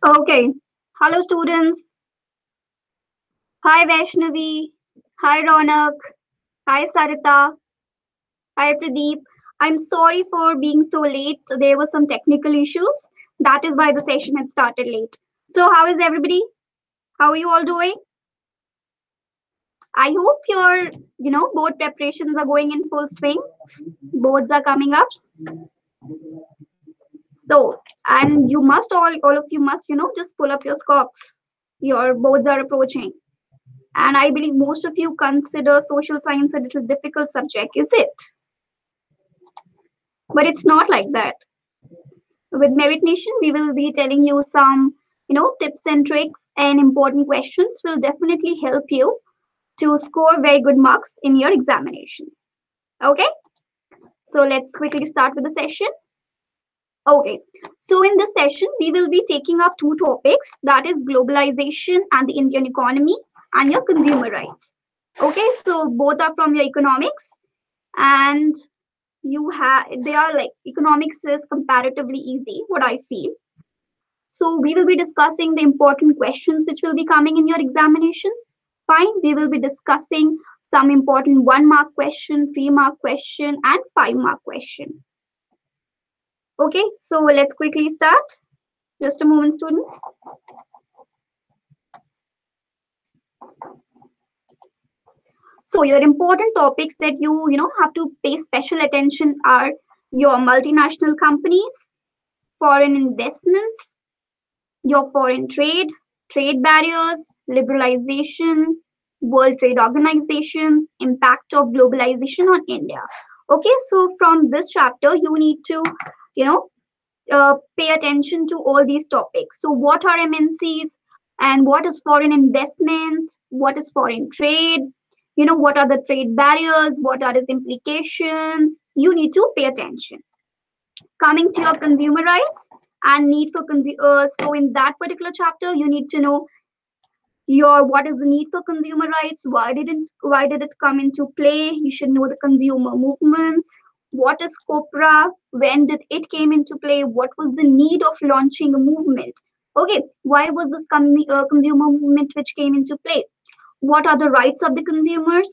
Okay. Hello, students. Hi, Vaishnavi. Hi, Ronak. Hi, Sarita. Hi, Pradeep. I'm sorry for being so late. There were some technical issues. That is why the session had started late. So, how is everybody? How are you all doing? I hope your board preparations are going in full swing. Boards are coming up. So, and you must all of you must just pull up your scopes. Your boards are approaching. And I believe most of you consider social science a little difficult subject, is it? But it's not like that. With Merit Nation, we will be telling you some tips and tricks and important questions will definitely help you to score very good marks in your examinations. Okay? So let's quickly start with the session. Okay, so in this session, we will be taking up two topics, that is globalization and the Indian economy and your consumer rights. Okay, so both are from your economics, and they are like economics is comparatively easy, what I feel. So we will be discussing the important questions which will be coming in your examinations. Fine, we will be discussing some important 1 mark question, 3 mark question, and 5 mark question. Okay, so let's quickly start. Just a moment, students. So your important topics that you have to pay special attention are your multinational companies, foreign investments, your foreign trade barriers, liberalization, World Trade Organizations, impact of globalization on India. Okay, so from this chapter, you need to pay attention to all these topics. So what are MNCs and what is foreign investment? What is foreign trade? What are the trade barriers? What are its implications? You need to pay attention. Coming to your consumer rights and need for so in that particular chapter, you need to know what is the need for consumer rights, why did it come into play. You should know the consumer movements, what is COPRA, when did it came into play, what was the need of launching a movement. Okay, why was this consumer movement which came into play, what are the rights of the consumers,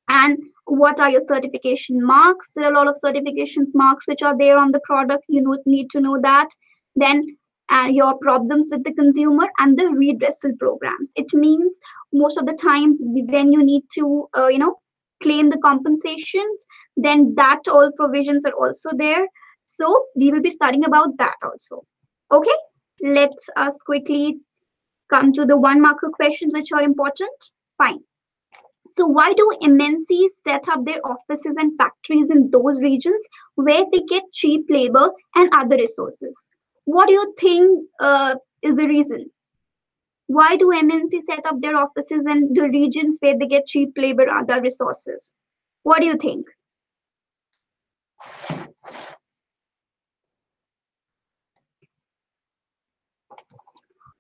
and what are your certification marks. There are a lot of certifications marks which are there on the product. You need to know that. Then and your problems with the consumer and the redressal programs. It means most of the times when you need to, claim the compensations, then that all provisions are also there. So we will be studying about that also. Okay, let us quickly come to the one marker questions which are important. Fine. So why do MNCs set up their offices and factories in those regions where they get cheap labor and other resources? What do you think is the reason? Why do MNCs set up their offices in the regions where they get cheap labor and other resources? What do you think?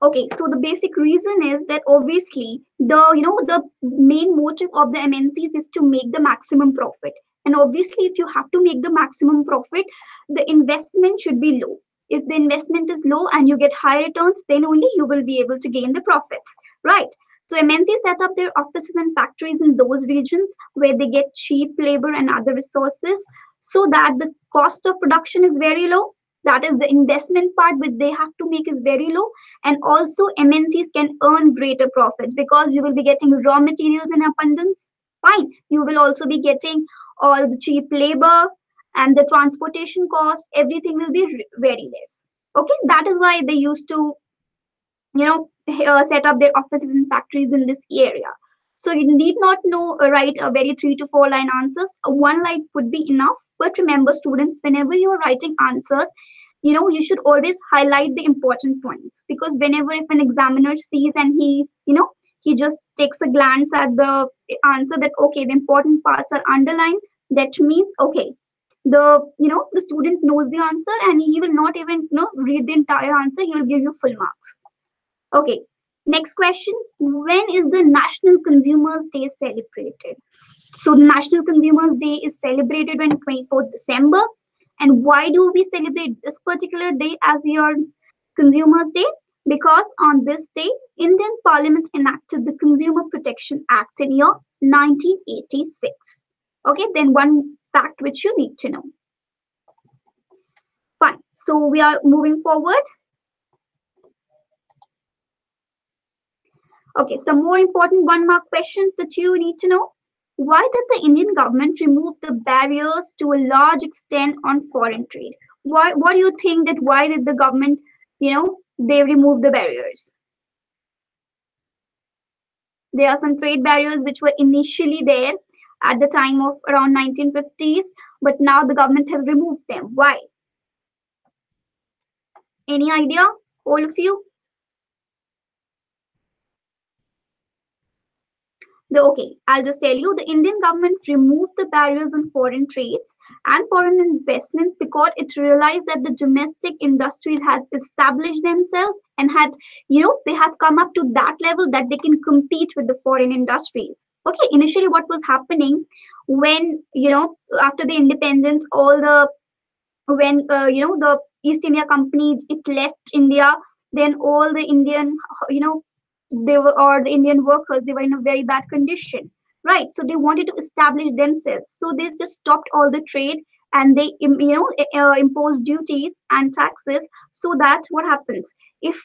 Okay, so the basic reason is that obviously the main motive of the MNCs is to make the maximum profit. And obviously, if you have to make the maximum profit, the investment should be low. If the investment is low and you get high returns, then only you will be able to gain the profits, right? So MNCs set up their offices and factories in those regions where they get cheap labor and other resources so that the cost of production is very low. That is the investment part which they have to make is very low, and also MNCs can earn greater profits because you will be getting raw materials in abundance. Fine. You will also be getting all the cheap labor and the transportation costs. Everything will be very less. Okay. That is why they used to, set up their offices and factories in this area. So you need not know write a very 3 to 4 line answers. One line would be enough. But remember, students, whenever you are writing answers, you should always highlight the important points, because whenever if an examiner sees and he just takes a glance at the answer that okay, the important parts are underlined, that means okay, the student knows the answer and he will not even read the entire answer. He will give you full marks. Okay, next question. When is the National Consumers Day celebrated? So National Consumers Day is celebrated on 24th December. And why do we celebrate this particular day as your Consumers Day? Because on this day, Indian Parliament enacted the Consumer Protection Act in year 1986. Okay, then one fact which you need to know. Fine. So we are moving forward. Okay, some more important one mark questions that you need to know. Why did the Indian government remove the barriers to a large extent on foreign trade? What do you think that why did the government, they remove the barriers? There are some trade barriers which were initially there at the time of around 1950s, but now the government has removed them. Why? Any idea, all of you? Okay, I'll just tell you, the Indian government removed the barriers on foreign trades and foreign investments because it realized that the domestic industries had established themselves and they have come up to that level that they can compete with the foreign industries. Okay, initially what was happening when, after the independence, when, the East India Company, it left India, then all the Indian, you know, they were or the Indian workers, they were in a very bad condition, right? So they wanted to establish themselves, so they just stopped all the trade and they imposed duties and taxes, so that what happens if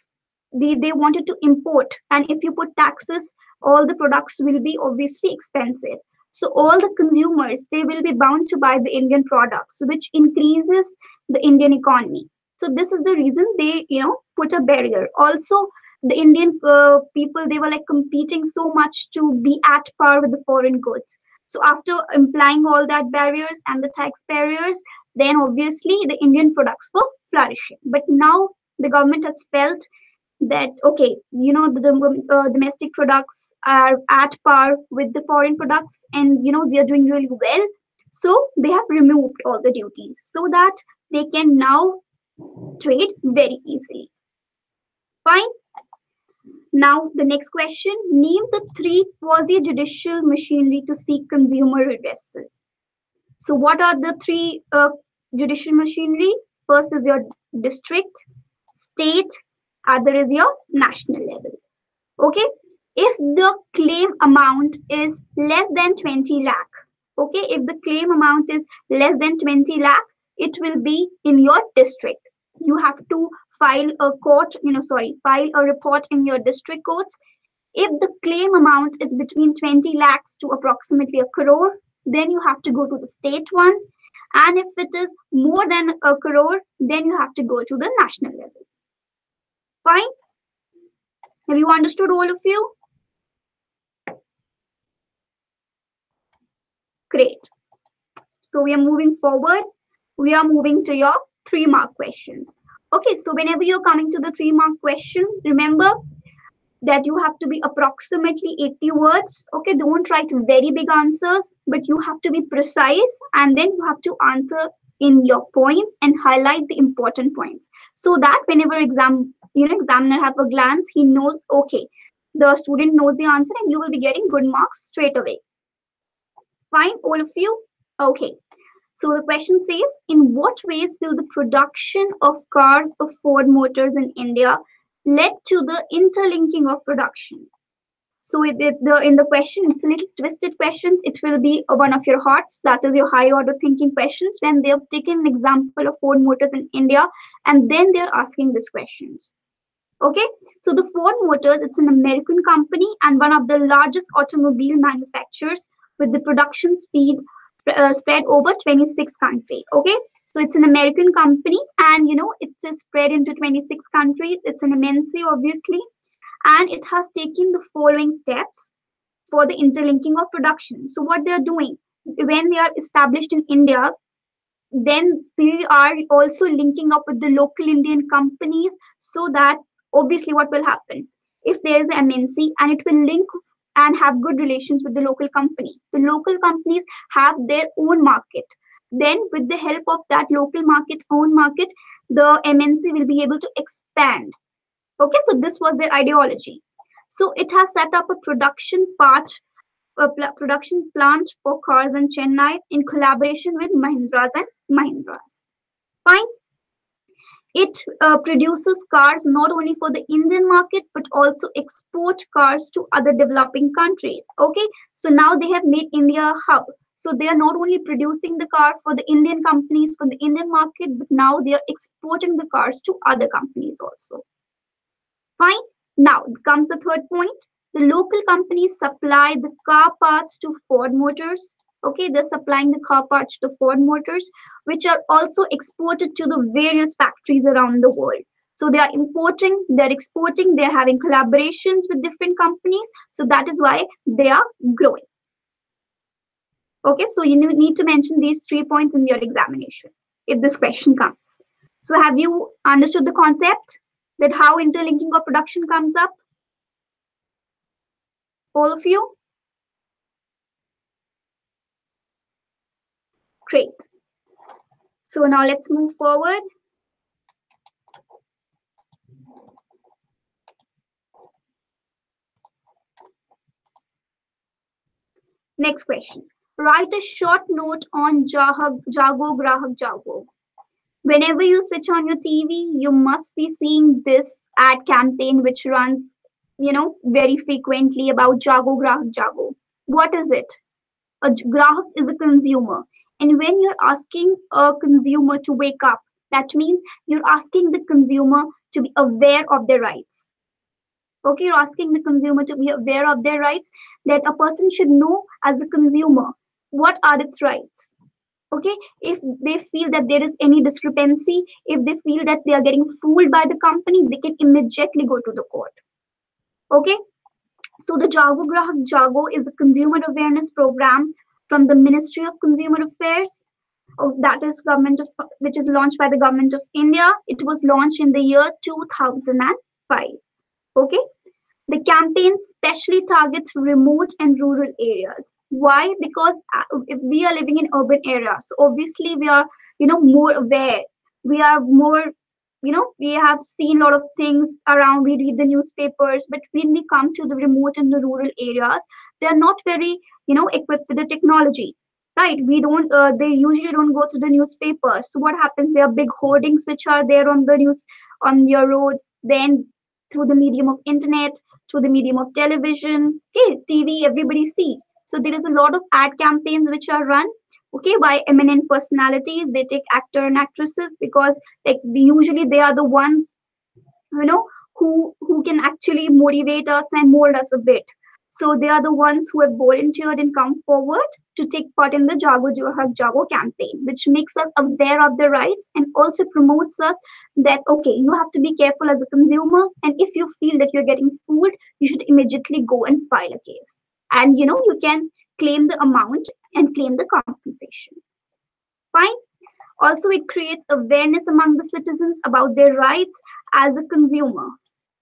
they wanted to import, and if you put taxes, all the products will be obviously expensive, so all the consumers, they will be bound to buy the Indian products, which increases the Indian economy. So this is the reason they put a barrier. Also, the Indian people, they were like competing so much to be at par with the foreign goods. So after implying all that barriers and the tax barriers, then obviously the Indian products were flourishing. But now the government has felt that okay, the domestic products are at par with the foreign products, and we are doing really well. So they have removed all the duties so that they can now trade very easily. Fine. Now, the next question, name the three quasi-judicial machinery to seek consumer redressal. So what are the three judicial machinery? First is your district, state, other is your national level. Okay. If the claim amount is less than 20 lakh, okay, if the claim amount is less than 20 lakh, it will be in your district. You have to file a report in your district courts. If the claim amount is between 20 lakhs to approximately a crore, then you have to go to the state one. And if it is more than a crore, then you have to go to the national level. Fine? Have you understood, all of you? Great. So we are moving forward. We are moving to your 3-mark questions. Okay, so whenever you're coming to the 3-mark question, remember that you have to be approximately 80 words. Okay, don't write very big answers, but you have to be precise, and then you have to answer in your points and highlight the important points, so that whenever examiner have a glance, he knows, okay, the student knows the answer, and you will be getting good marks straight away. Fine, all of you? Okay. So the question says, in what ways will the production of cars of Ford Motors in India led to the interlinking of production? So in the question, it's a little twisted question. It will be one of your hearts, that is your high order thinking questions, when they have taken an example of Ford Motors in India, and then they're asking these questions. Okay, so the Ford Motors, it's an American company and one of the largest automobile manufacturers, with the production speed spread over 26 countries. Okay, so it's an American company, and it's spread into 26 countries. It's an MNC, obviously, and it has taken the following steps for the interlinking of production. So what they are doing when they are established in India, then they are also linking up with the local Indian companies, so that obviously what will happen, if there is an MNC and it will link and have good relations with the local company, the local companies have their own market, then with the help of that local market's own market, the MNC will be able to expand. Okay, so this was their ideology. So it has set up a production plant for cars in Chennai in collaboration with Mahindras and Mahindras. Fine. It produces cars not only for the Indian market, but also export cars to other developing countries. Okay, so now they have made India a hub. So they are not only producing the car for the Indian companies, for the Indian market, but now they are exporting the cars to other companies also. Fine. Now comes the third point. The local companies supply the car parts to Ford Motors. Okay, they're supplying the car parts to Ford Motors, which are also exported to the various factories around the world. So they are importing, they're exporting, they're having collaborations with different companies. So that is why they are growing. Okay, so you need to mention these 3 points in your examination if this question comes. So have you understood the concept that how interlinking of production comes up? All of you? Great. So now let's move forward. Next question. Write a short note on Jago Grahak Jago. Whenever you switch on your TV, you must be seeing this ad campaign which runs, very frequently about Jago Grahak Jago. What is it? A grahak is a consumer. And when you're asking a consumer to wake up, that means you're asking the consumer to be aware of their rights. Okay, you're asking the consumer to be aware of their rights, that a person should know as a consumer what are its rights. Okay, if they feel that there is any discrepancy, if they feel that they are getting fooled by the company, they can immediately go to the court. Okay, so the Jago Grahak Jago is a consumer awareness program from the Ministry of Consumer Affairs, that is which is launched by the government of India. It was launched in the year 2005. Okay, the campaign specially targets remote and rural areas. Why? Because if we are living in urban areas, so obviously we are, more aware. We are more, we have seen a lot of things around. We read the newspapers, but when we come to the remote and the rural areas, they are not very, equipped with the technology. Right? We don't. They usually don't go to the newspapers. So what happens? There are big hoardings which are there on the news, on your roads. Then through the medium of internet, through the medium of television, okay, TV, everybody see. So there is a lot of ad campaigns which are run Okay, by eminent personalities. They take actor and actresses because like usually they are the ones, you know, who can actually motivate us and mold us a bit. So they are the ones who have volunteered and come forward to take part in the Jago Grahak Jago campaign, which makes us aware of the rights and also promotes us that okay, you have to be careful as a consumer, and if you feel that you're getting fooled, you should immediately go and file a case, and you can claim the amount and claim the compensation. Fine. Also, it creates awareness among the citizens about their rights as a consumer.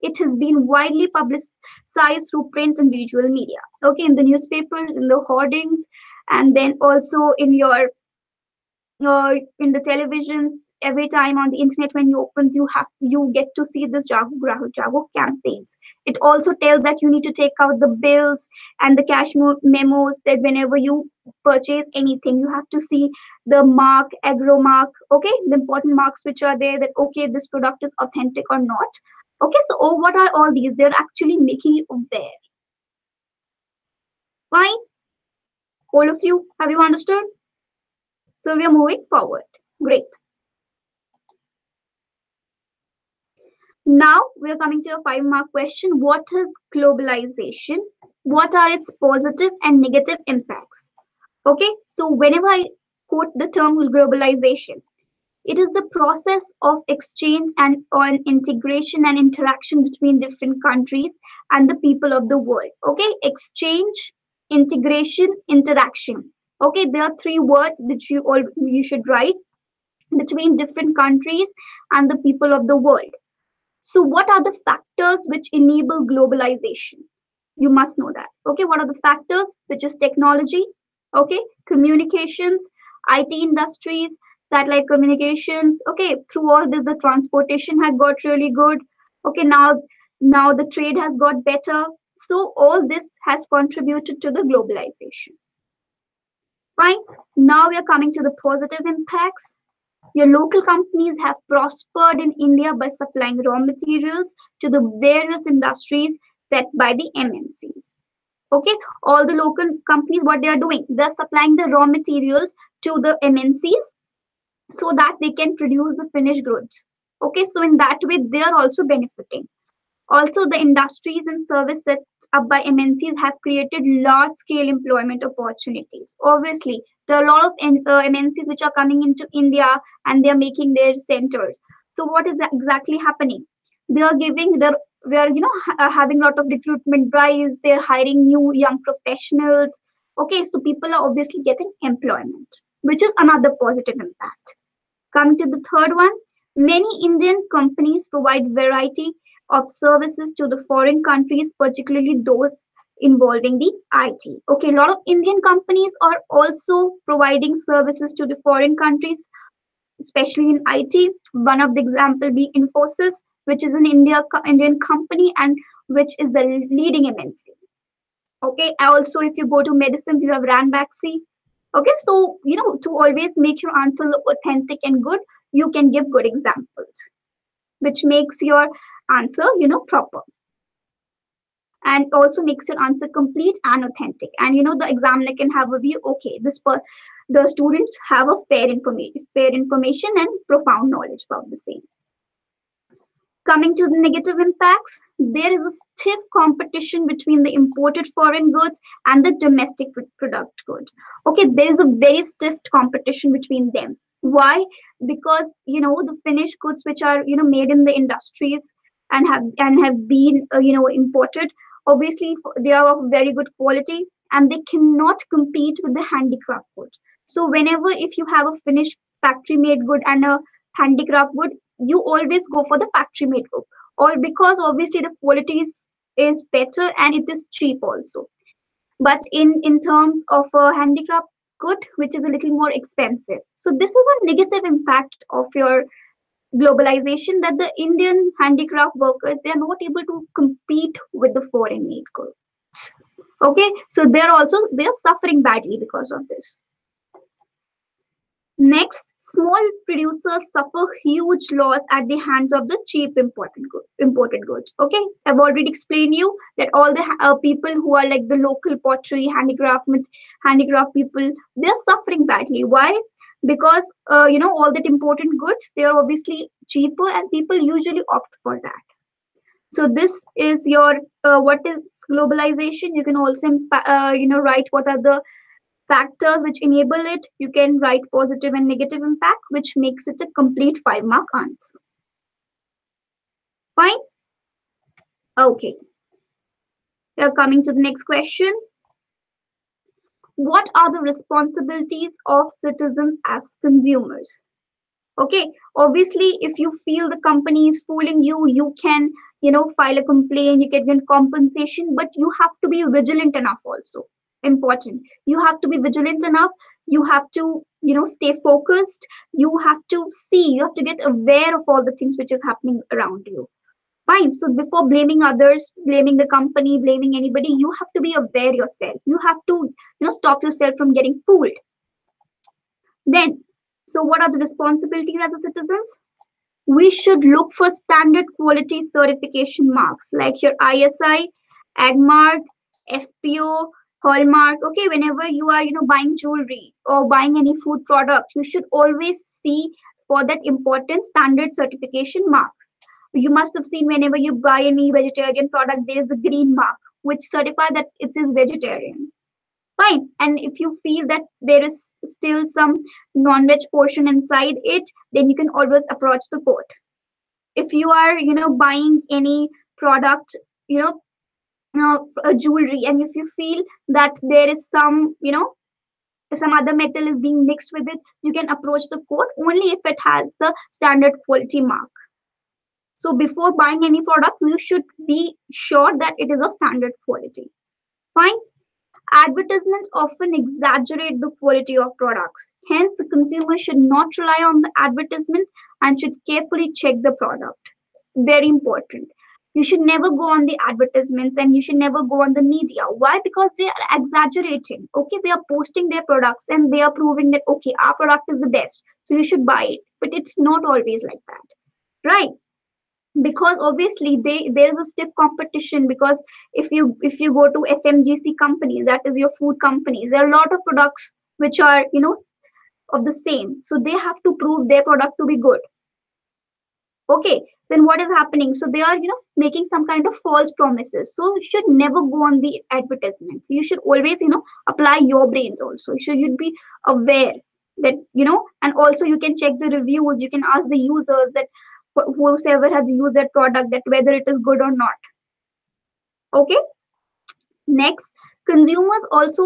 It has been widely publicized through print and visual media. Okay, in the newspapers, in the hoardings, and then also in the televisions. Every time on the internet when you open, you get to see this Jago Grahak Jago campaigns. It also tells that you need to take out the bills and the cash memos, that whenever you purchase anything, you have to see the mark, agro mark, okay, the important marks which are there, that okay, this product is authentic or not. Okay, so what are all these? They're actually making you aware. Fine, all of you, have you understood? So we are moving forward. Great. Now we are coming to a 5 mark question. What is globalization? What are its positive and negative impacts? Okay, so whenever I quote the term globalization, it is the process of exchange and on integration and interaction between different countries and the people of the world. Okay, exchange, integration, interaction. Okay, there are 3 words that you should write between different countries and the people of the world. So, what are the factors which enable globalization? You must know that. Okay, what are the factors? Which is technology, okay, communications, IT industries, satellite communications. Okay, through all this, the transportation had got really good. Okay, now the trade has got better. So all this has contributed to the globalization. Fine. Now we are coming to the positive impacts. Your local companies have prospered in India by supplying raw materials to the various industries set by the MNCs. Okay, all the local companies, what they are doing, they're supplying the raw materials to the MNCs so that they can produce the finished goods. Okay, so in that way, they are also benefiting. Also, the industries and services set up by MNCs have created large-scale employment opportunities. Obviously, there are a lot of MNCs which are coming into India and they are making their centers. So, what is exactly happening? They are giving their we are having a lot of recruitment drives. They're hiring new young professionals. Okay, so people are obviously getting employment, which is another positive impact. Coming to the third one, many Indian companies provide variety of services to the foreign countries, particularly those involving the IT. Okay, a lot of Indian companies are also providing services to the foreign countries, especially in IT. One of the example being Infosys, which is an Indian company and which is the leading MNC. Okay, also if you go to medicines, you have Ranbaxy. Okay, so to always make your answer look authentic and good, you can give good examples, which makes your answer proper, and also makes your answer complete and authentic. And the examiner can have a view, okay, the students have a fair information and profound knowledge about the same. Coming to the negative impacts, there is a stiff competition between the imported foreign goods and the domestic product goods. Okay, there is a very stiff competition between them. Why? Because the finished goods which are made in the industries and have been imported. Obviously, they are of very good quality and they cannot compete with the handicraft good. So whenever if you have a finished factory made good and a handicraft good, you always go for the factory made good, or because obviously the quality is better and it is cheap also. But in terms of a handicraft good, which is a little more expensive, so this is a negative impact of your globalization, that the Indian handicraft workers, they are not able to compete with the foreign made goods. Okay, so they're suffering badly because of this. Next, Small producers suffer huge loss at the hands of the cheap imported goods. Okay, I've already explained you that all the people who are like the local pottery handicraft people, they're suffering badly. Why? Because all that imported goods, they are obviously cheaper and people usually opt for that. So this is your what is globalization. You can also write what are the factors which enable it. You can write positive and negative impact, which makes it a complete 5-mark answer. Fine. Okay, we are coming to the next question. What are the responsibilities of citizens as consumers? Okay, obviously if you feel the company is fooling you, you can file a complaint, you can get compensation, but you have to be vigilant enough also. Important, you have to be vigilant enough. You have to stay focused. You have to see, you have to get aware of all the things which is happening around you. Fine. So before blaming others, blaming the company, blaming anybody, you have to be aware yourself. You have to stop yourself from getting fooled. Then, so what are the responsibilities as a citizens? We should look for standard quality certification marks like your ISI, AgMark, FPO, Hallmark. Okay, whenever you are buying jewelry or buying any food product, you should always see for that important standard certification marks. You must have seen whenever you buy any vegetarian product, there is a green mark which certify that it is vegetarian. Fine. And if you feel that there is still some non-veg portion inside it, then you can always approach the court. If you are buying any product, a jewelry, and if you feel that there is some other metal is being mixed with it, you can approach the court only if it has the standard quality mark. So before buying any product, you should be sure that it is of standard quality. Fine. Advertisements often exaggerate the quality of products. Hence, the consumer should not rely on the advertisement and should carefully check the product. Very important. You should never go on the advertisements and you should never go on the media. Why? Because they are exaggerating. Okay, they are posting their products and they are proving that, okay, our product is the best. So you should buy it. But it's not always like that. Right? Because obviously there is a stiff competition, because if you go to FMGC companies, that is your food companies, there are a lot of products which are of the same, so they have to prove their product to be good. Okay, then what is happening? So they are making some kind of false promises. So you should never go on the advertisements. You should always apply your brains also. So you'd be aware that and also you can check the reviews. You can ask the users that whoever has used that product, that whether it is good or not. Okay. Next, consumers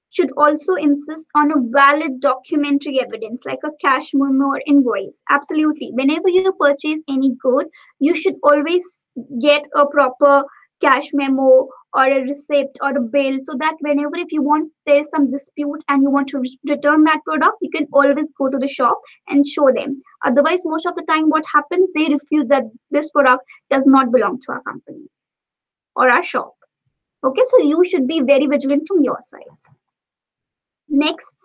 should also insist on a valid documentary evidence like a cash memo or invoice. Absolutely. Whenever you purchase any good, you should always get a proper cash memo or a receipt or a bill, so that whenever if you want, there's some dispute and you want to return that product, you can always go to the shop and show them. Otherwise, most of the time what happens, they refuse that this product does not belong to our company or our shop. Okay, so you should be very vigilant from your sides. Next,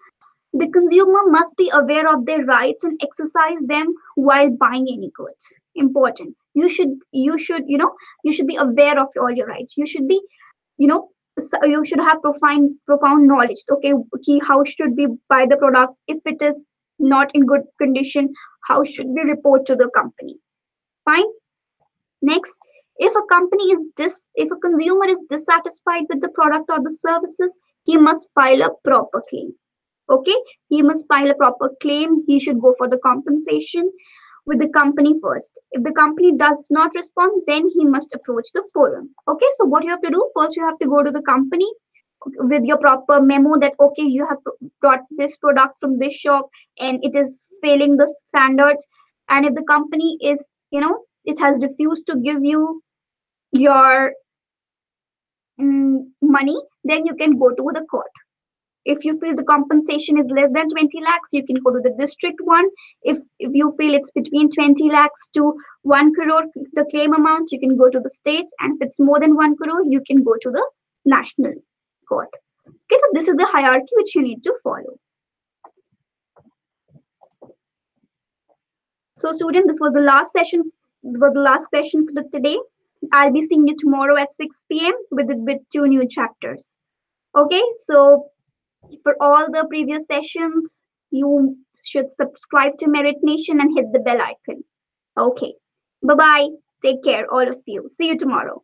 the consumer must be aware of their rights and exercise them while buying any goods. Important. You should be aware of all your rights. You should be, you should have profound knowledge. Okay, how should we buy the products? If it is not in good condition, how should we report to the company? Fine. Next, if a consumer is dissatisfied with the product or the services, he must file a proper claim. Okay, he must file a proper claim. He should go for the compensation with the company first. If the company does not respond, then he must approach the forum. Okay, so what you have to do, first you have to go to the company with your proper memo that, okay, you have brought this product from this shop and it is failing the standards. And if the company is, it has refused to give you your money, then you can go to the court. If you feel the compensation is less than 20 lakhs, you can go to the district one. If you feel it's between 20 lakhs to 1 crore, the claim amount, you can go to the states. And if it's more than 1 crore, you can go to the national court. Okay, so this is the hierarchy which you need to follow. So, student, this was the last session. This was the last question for the today. I'll be seeing you tomorrow at 6 p.m. with two new chapters. Okay, so for all the previous sessions, you should subscribe to Merit Nation and hit the bell icon. Okay, bye bye. Take care, all of you. See you tomorrow.